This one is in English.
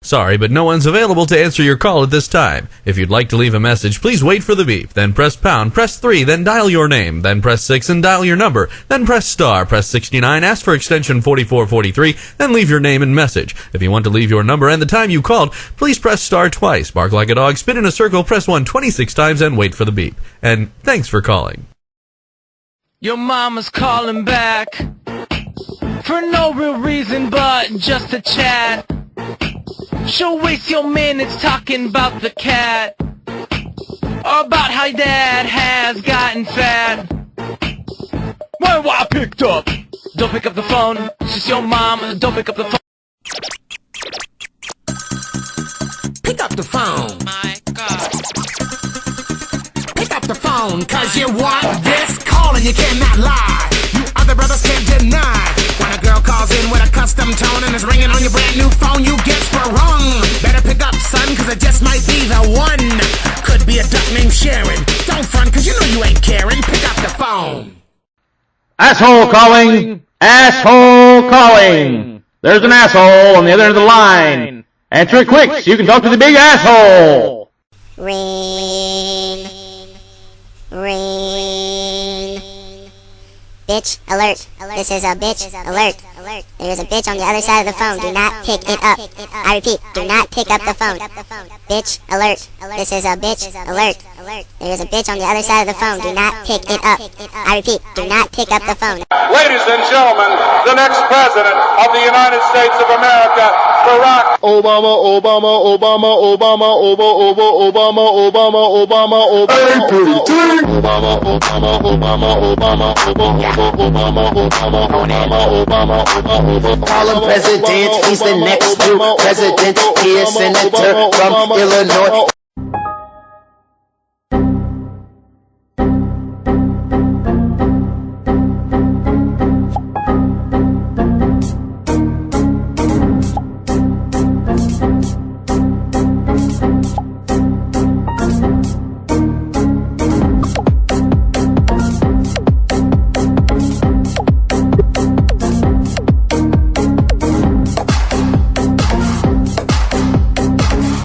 Sorry, but no one's available to answer your call at this time. If you'd like to leave a message, please wait for the beep, then press pound, press 3, then dial your name, then press 6 and dial your number, then press star, press 69, ask for extension 4443, then leave your name and message. If you want to leave your number and the time you called, please press star twice, bark like a dog, spin in a circle, press 1 26 times, and wait for the beep. And thanks for calling. Your mama's calling back for no real reason but just to chat. She'll waste your minutes talking about the cat, or about how dad has gotten fat. Why I picked up? Don't pick up the phone. She's your mom. Don't pick up the phone. Pick up the phone. My God. Pick up the phone, cause you want this call and you cannot lie. You other brothers can't deny. When a girl calls in with a custom tone and is ringing on your brand new phone, you get sprung. Better pick up, son, cause it just might be the one. Could be a duck named Sharon. Don't front, cause you know you ain't caring. Pick up the phone. Asshole calling! Asshole calling! There's an asshole on the other end of the line. Answer it quick so you can talk to the big asshole. Ring. Ring. Bitch alert. This is a bitch alert. There is a bitch on the other side of the phone. Do not pick it up. I repeat, do not pick up the phone. Bitch alert. This is a bitch alert. There is a bitch on the other side of the phone. Do not pick it up. I repeat, do not pick up the phone. Ladies and gentlemen, the next president of the United States of America, Barack Obama, Obama, Obama, Obama, Obama, Obama, Obama, Obama, Obama, Obama, Obama, Obama, Obama, Obama, Obama, Obama. Call him president, he's the next new president. He is senator from Illinois.